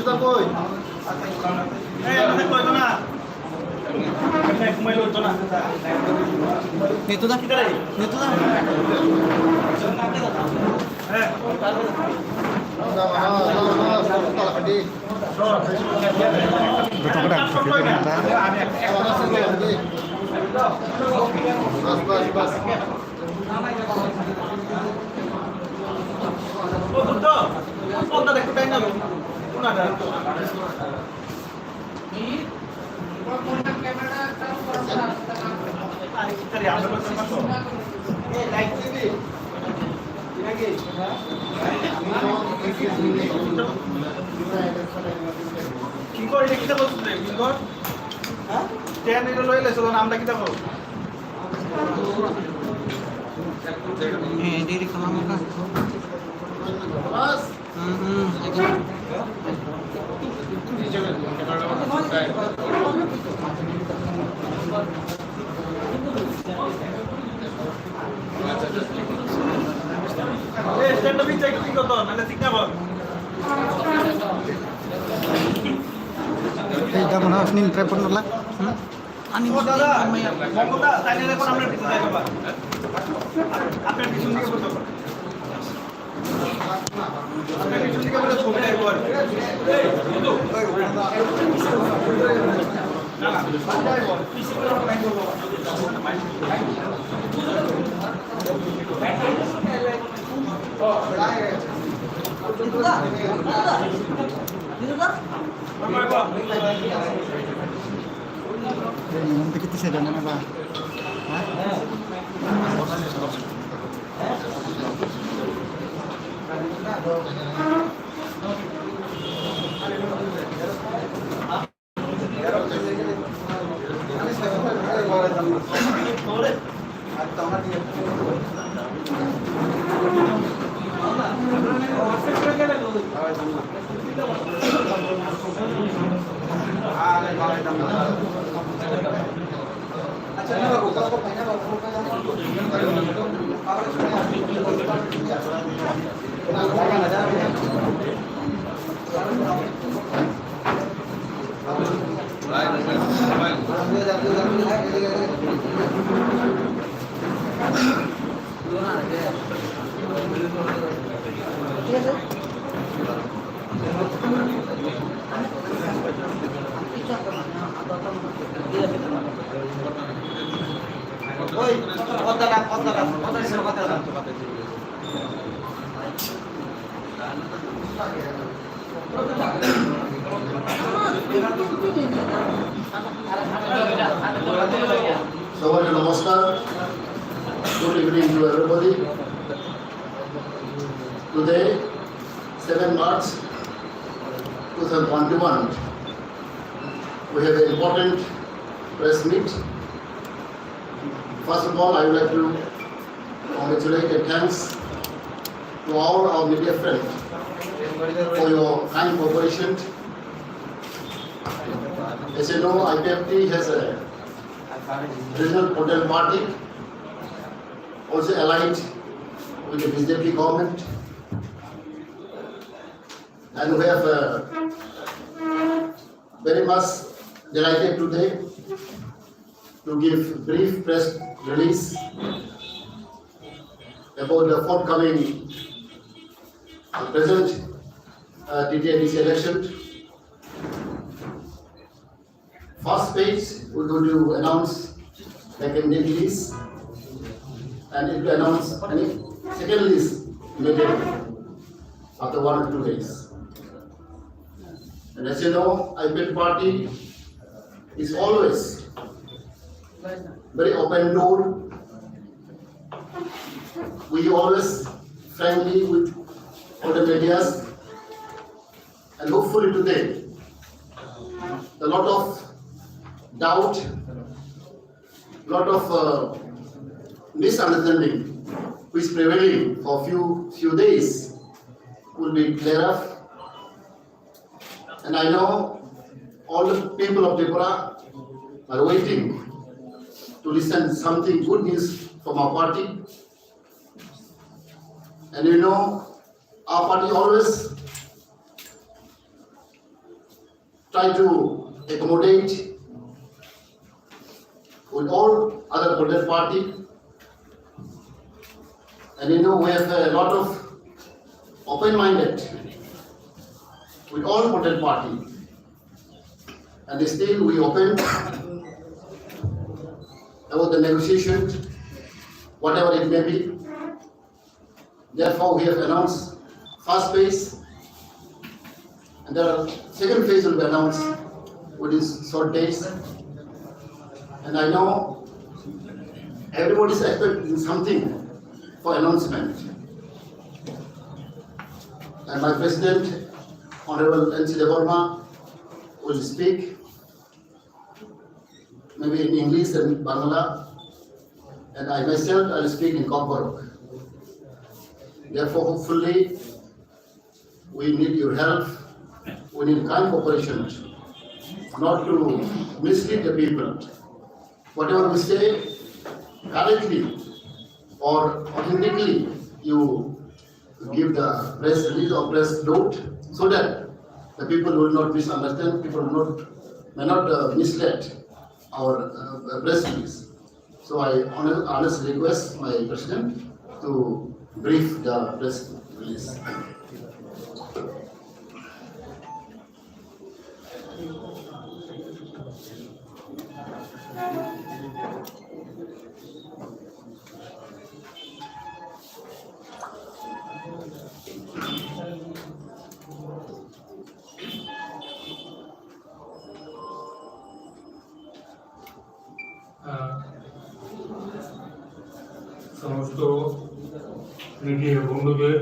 Sudah boy. Mana boy mana? Kumai luto na. Nito na. Nito na. Oh, betul. Oh, tak ada kutanya lu. Pun ada. Cari apa masuk? Like TV. Lagi. Kingkor ini kita bos deh, Kingkor. Hah? Jangan itu loh, lesson nama kita bos. Diri kamu kan. Mas. Stand up cek itu tuh, nanti sikap bos. Kita mau harus nih telepon dulu lah. Ani Oh dadah, mau kita tanya telepon ambil di sana coba. Apa yang disuntik apa coba? Apa yang disuntik apa coba dari luar? Itu. Nah, pandai bos. Isi berapa main dulu? Oh, baik. Itu dah. Itu dah. Apa apa? Nanti kita sedang apa? So, namaskar. Good evening to everybody. Today, 7 March 2021, we have an important press meet. First of all, I would like to congratulate and thanks to all our media friends for your kind cooperation. As you know, IPFT has a regional political party, also allied with the BJP government, and we have very much delighted today to give brief press release about the forthcoming present TTIDC election. First page, we're going to announce the candidate list, and it will announce any second list immediately after 1 or 2 days. And as you know, IPFT party is always very open door. We always friendly with all the medias, and hopefully today, a lot of doubt, lot of misunderstanding which prevailing for few days will be cleared up. And I know all the people of Tripura are waiting to listen something good news from our party. And you know, our party always try to accommodate with all other political party. And you know, we have a lot of open-minded with all political party. And still we open about the negotiation, whatever it may be. Therefore, we have announced first phase, and the second phase will be announced within short days. And I know everybody is expecting something for announcement. And my President, Honorable N.C. Devarma, will speak, maybe in English and Bangla, and I myself will speak in Komborok. Therefore, hopefully, we need your help, we need kind cooperation, not to mislead the people. Whatever we say, correctly or authentically, you give the press release or press note, so that the people will not misunderstand, people may not mislead our press release. So I honestly request my President to brief the press release. সমস্ত media বন্ধুদের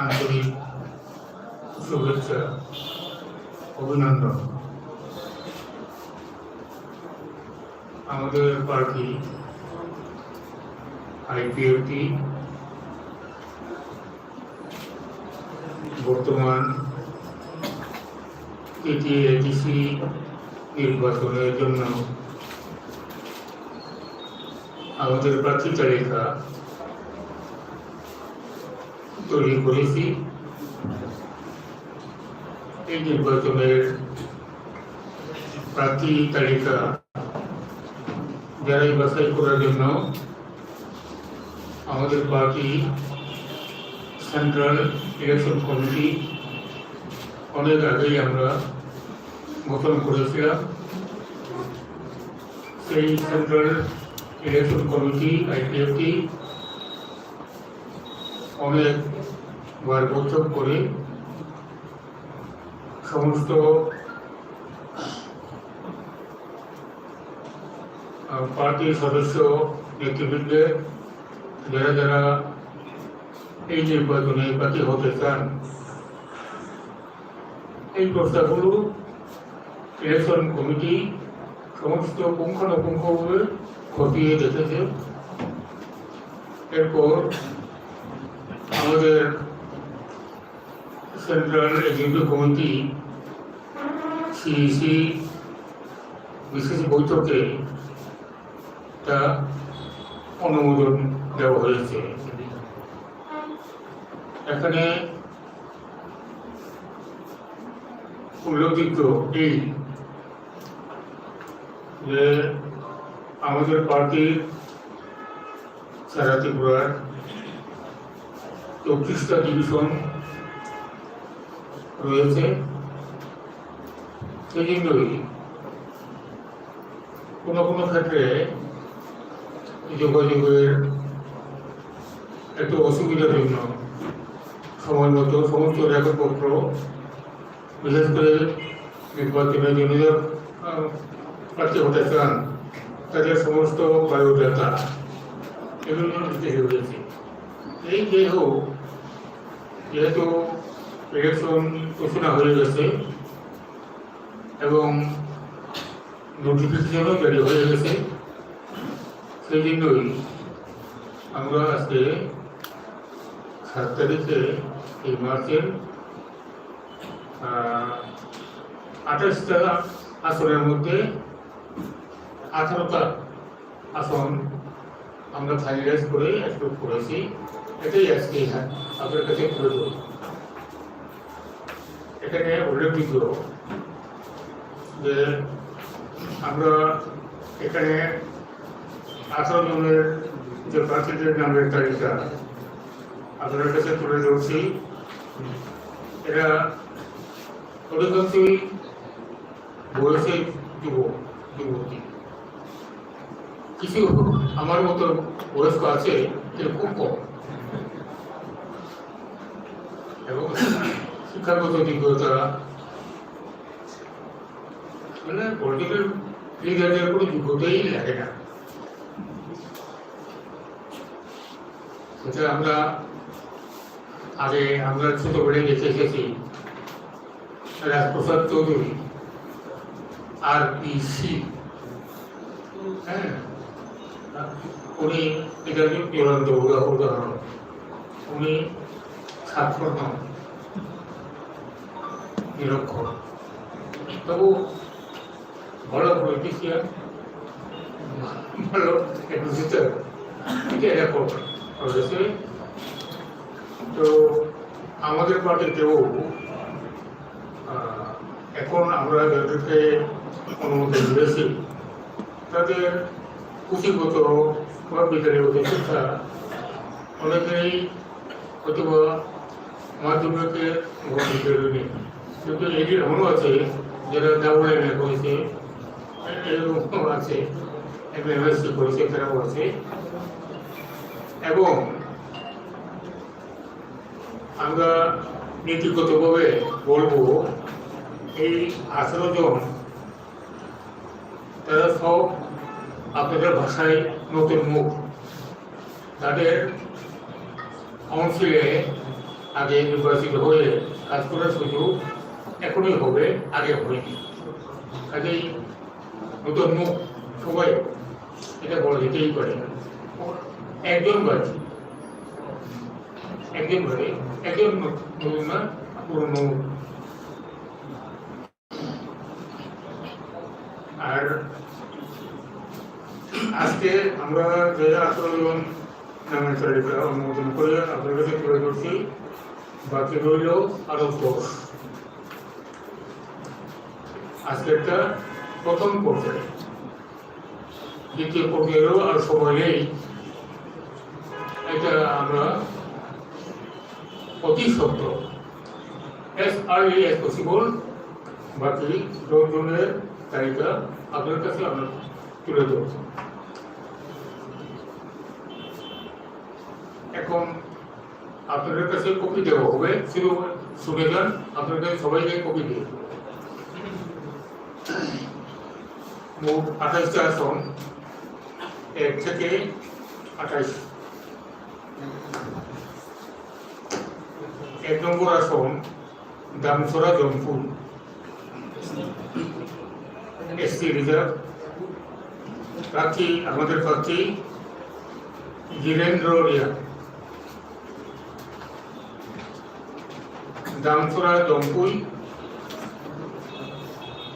আন্তরিক শুভেচ্ছা, অভিনন্দন। আমাদের party IPFT বর্তমান ATC নির্বাচনের জন্য আমাদের প্রার্থী তালিকা তৈরি করেছি। এই নির্বাচনের প্রার্থী তালিকা যারাই বাছাই করার জন্য আমাদের পার্টি সেন্ট্রাল ইলেকশন কমিটি অনেক আগেই আমরা গঠন করেছিলাম। সেই সেন্ট্রাল ইলেকশন কমিটি আইপিএফটি অনেকবার বৈঠক করে সমস্ত পার্টির সদস্য নেতৃবৃন্দের যারা যারা এই নির্বাচনে প্রার্থী হতে চান, এই প্রস্তাবগুলো ইলেকশন কমিটি সমস্ত পুঙ্খানুপুঙ্খভাবে খতিয়ে দেখেছে। এরপর আমাদের সেন্ট্রাল এক্সিকিউটিভ কমিটি সিইসি বিশেষ বৈঠকে তা অনুমোদন দেওয়া হয়েছে। এখানে উল্লেখযোগ্য এই যে আমাদের পার্টির সারা ত্রিপুরার 34টা ডিভিশন রয়েছে। সেই জন্যই কোনো কোনো ক্ষেত্রে যোগাযোগের একটু অসুবিধার জন্য সময় মতো সমস্ত রেকর্ডপত্র, বিশেষ করে নির্বাচনের জন্য প্রার্থী হতে চান তাদের সমস্ত বায়োডাটা এগুলো দিতে হয়েছে। এই যেহেতু ইলেকশন ঘোষণা হয়ে গেছে এবং নোটিফিকেশনও জারি হয়ে গেছে, সেই জন্যই আমরা আজকে 7 তারিখে এই মার্চের 28টা আসনের মধ্যে 18টা আসন আমরা ফাইনালাইজ করে অ্যাপ্রুভ করেছি। এটাই আজকে আপনার কাছে তুলে ধরব। এখানে উল্লেখযোগ্য যে আমরা এখানে 18 জনের যে প্রার্থীদের নামের তালিকা আপনাদের কাছে তুলে ধরছি। এরা অধিকাংশই বয়সে যুবতী, কিছু আমার মতো বয়স্ক আছে কিন্তু খুব কম, এবং শিক্ষাগত যোগ্যতা মানে পলিটিক্যাল লিডারদের কোনো যোগ্যতাই লাগে না। সেটা আমরা ছোটবেলায় দেখে এসেছি রাজপ্রসাদ চৌধুরী RPC, হ্যাঁ, উনি এটা চূড়ান্ত উদাহরণ। উনি সাক্ষর নন, নিরক্ষর, তবু ভালো পলিটিশিয়ান, ভালো অ্যাডমিনিস্ট্রেটর, এটা এরকম করেছে। তো আমাদের পার্টিতেও এখন আমরা যাদেরকে অনুমতি দিয়েছি তাদের পুঁথিগত বা বিজ্ঞানীগত শিক্ষা অনেকেই অথবা মাধ্যমিকে নেই, কিন্তু এটি এমনও আছে যারা ডাবল MA করেছে, এরকম আছে, MSc করেছে, তারাও আছে। এবং আমরা নীতিগতভাবে বলবো এই 18 জন তারা সব আপনাদের ভাষায় নতুন মুখ। তাদের কাউন্সিলে আগে নির্বাচিত হয়ে কাজ করার সুযোগ এখনই হবে, আগে হয়নি। কাজেই নতুন মুখ সবাই এটা বলা যেতেই পারে। একজন বাড়ি, একজন নতুন না, পুরনো। আর আজকে আমরা যে 18 জন নামের তালিকা অনুমোদন করে আপনার কাছে তুলে ধরছি, বাকি রইল আরো 10। আজকেরটা প্রথম পর্যায়ে, দ্বিতীয় পর্যায়েরও আর সময় নেই। এটা আমরা অতি সত্য as early as possible বাকি 10 জনের তালিকা আপনার কাছে আমরা তুলে ধরছি। এখন আপনাদের কাছে কপি দেওয়া হবে, শুধু শুনে যান, আপনার কাছে সবাইকে কপি দিয়ে দেবো। মোট 28টা আসন, 1 থেকে 28। 1 নম্বর আসন দামছড়া জমপুর, SC রিজার্ভ। প্রার্থী আমাদের প্রার্থী গিরেন্দ্র রিয়া। দামছড়া জমপুই,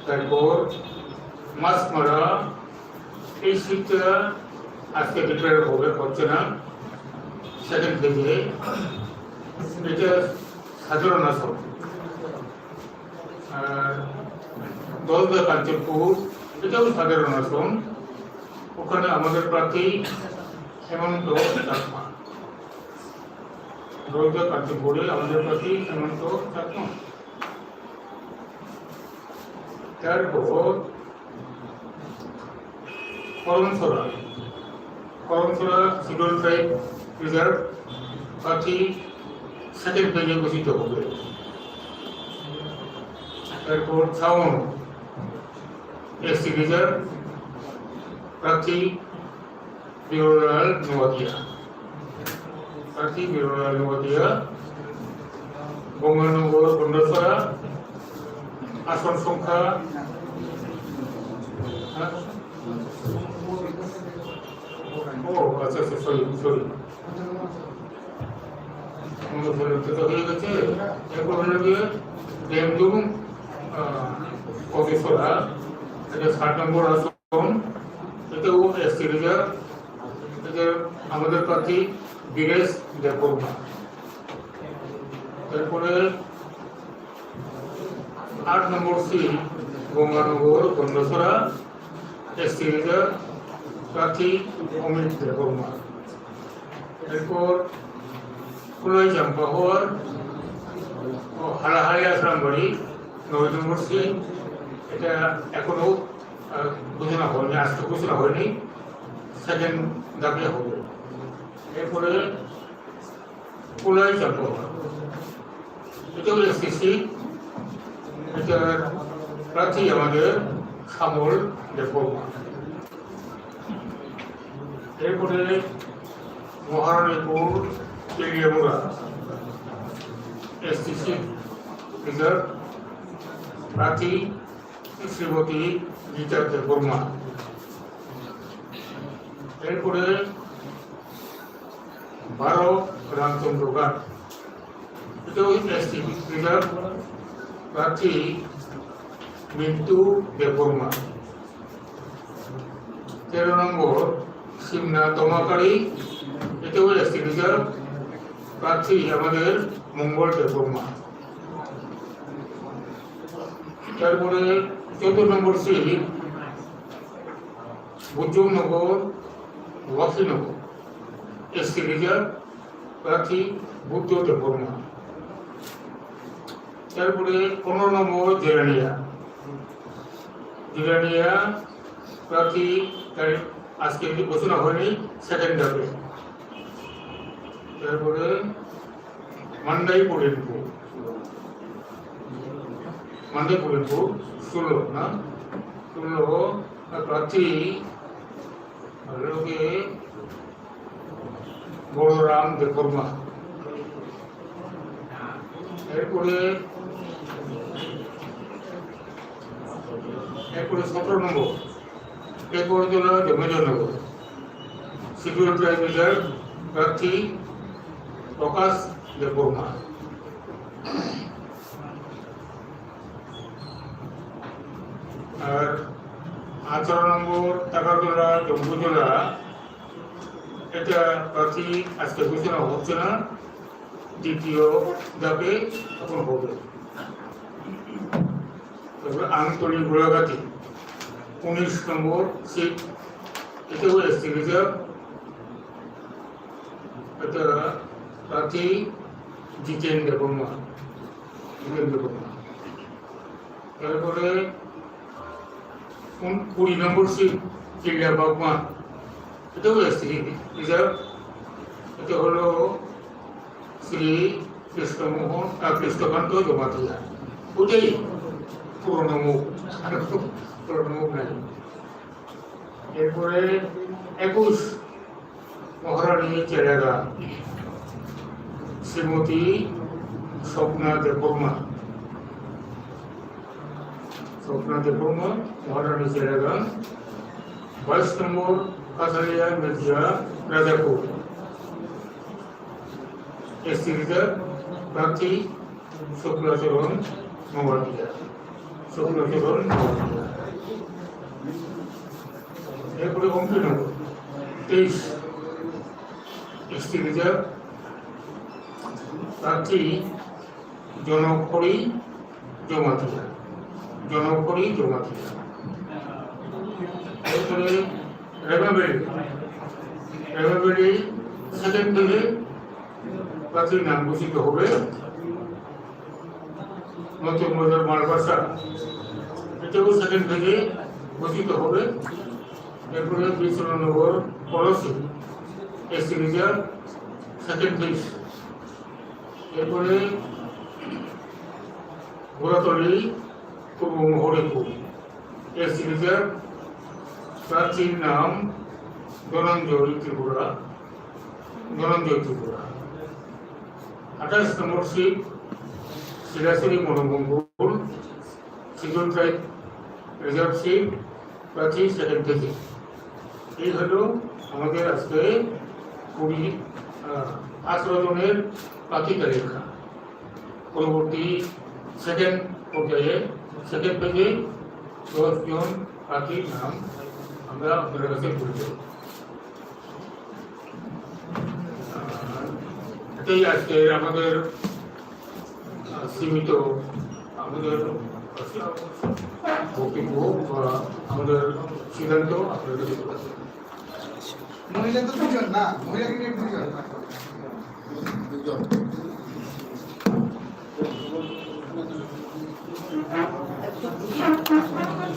তারপর মাছমারা। এই সিটটা আজকে ডিক্লেয়ার হচ্ছে না, সেকেন্ড পেজে। এটা সাধারণ আসন। আর 10 কাঞ্চনপুর, এটাও সাধারণ আসন। ওখানে আমাদের প্রার্থী হেমন্ত চাকমা। 10 কাঞ্চনপুরে আমাদের প্রার্থী হেমন্ত চাকমা। তারপর করমছড়া শিডিউল ট্রাইব রিজার্ভ, প্রার্থী সেকেন্ড পেজে ঘোষিত হবে। তারপর ছাউন SC রিজার্ভ, প্রার্থী বিরলাল নোয়াদিয়া। গঙ্গানগর গন্ডছড়া, আসন সংখ্যা আচ্ছা সরি হয়ে গেছে। এরপর হলো গিয়ে ডেমদুম কবিছড়া, এটা 7 নম্বর আসন, এটাও SC রিজার্ভ। এটা আমাদের প্রার্থী বীরেশ দেববর্মা। তারপরে 8 নম্বর সিট গঙ্গানগর গন্ধসরা এসটি রিজার্ভ প্রার্থী অমিত দেববর্মা। এরপর কুলাই জাম্পাহর ও হালাহালি আসলামবাড়ি 9 নম্বর সিট, এটা এখনো ঘোষণা হয়নি, আজকে ঘোষণা হয়নি, সেকেন্ড দাবি হবে। এরপরে কুলাই জাম্পাহর, এটাও এসটি সিট, এটার প্রার্থী আমাদের শ্যামল দেববর্মা। এরপরে Maharanipur Teliamura ST seat reserve প্রার্থী শ্রীমতী গীতা দেববর্মা। এরপরে 12 রামচন্দ্র ঘাট, এটাও এসটি রিজার্ভ প্রার্থী মিন্টু দেববর্মা। 13 নম্বর সিমনা তমাকাড়ি, এটাও এসটি রিজার্ভ প্রার্থী আমাদের মঙ্গল দেববর্মা। তারপরে 14 নম্বর সিট বুদ্ধনগর ওয়াকিনগর এসটি রিজার্ভ প্রার্থী বুদ্ধ দেববর্মা। তারপরে 15 নম্বর জেরানিয়া প্রার্থী আজকে ঘোষণা হয়নি, সেকেন্ড ডাবে। তারপরে মান্দাই পুরিনপুর 16 প্রার্থী বড়রাম দেববর্মা। এরপরে 17 নম্বর একরতলা জমেজনগর শিডিউল ট্রাইব রিজার্ভ প্রার্থী প্রকাশ দেববর্মা। আর 18 নম্বর টাকাতলা জম্বুজলা, এটা প্রার্থী আজকে ঘোষণা হচ্ছে না, দ্বিতীয় ধাপে তখন হবে। তারপরে আমতলী গোলাঘাটি 19 নম্বর সিট, এটাও এসটি রিজার্ভ, এটা প্রার্থী জিতেন দেববর্মা। তারপরে 20 নম্বর সিট চিল্লা বাগমা, এটাও এসটি রিজার্ভ, এটা হলো শ্রী কৃষ্ণকান্ত জমাতিয়া, ওটাই পুরনো মুখ নাই। এরপরে 21 মহারানী চেরাগা শ্রীমতী স্বপ্না দেববর্মা। মহারানী চেরাগা। 22 নম্বর কাছারিয়া মির্জা রাজাপুর এসটি রিজার্ভ প্রার্থী শুক্লাচরণ মোবাতিয়া। এরপরে অঙ্কিনগর 23 এসটি রিজার্ভ প্রার্থী জনকপুরী জমাতিয়া। এরপরে রেবাবেড়ি সেকেন্ড থেকে প্রার্থীর নাম ঘোষিত হবে। নতুন বাজার মালবাসা, এটাও সেকেন্ড থেকে ঘোষিত হবে। এরপরে বিশ্বনগর পড়শি এসটি রিজার্ভ সেকেন্ড ফেজ। এরপরে ঘোড়াতলি পূর্ব হরিপুর এসটি রিজার্ভ প্রার্থীর নাম Dhananjay Tripura. 28 number seat Shilashri Manomangal schedule tribe reserve seat প্রার্থী সেকেন্ড থেকে। এই হলো আমাদের আজকে 18 জনের প্রার্থী তালিকা। পরবর্তী সেকেন্ড পর্যায়ে সেকেন্ড পেজে 10 জন প্রার্থীর নাম আমরা আপনাদের কাছে বলব। এটাই আজকে আমাদের সীমিত আমাদের বক্তব্য বা আমাদের সিদ্ধান্ত আপনাদের কাছে তুলে ধরবো। মহিলা তো দুজন না, মহিলা ক্রিকেট দুজন।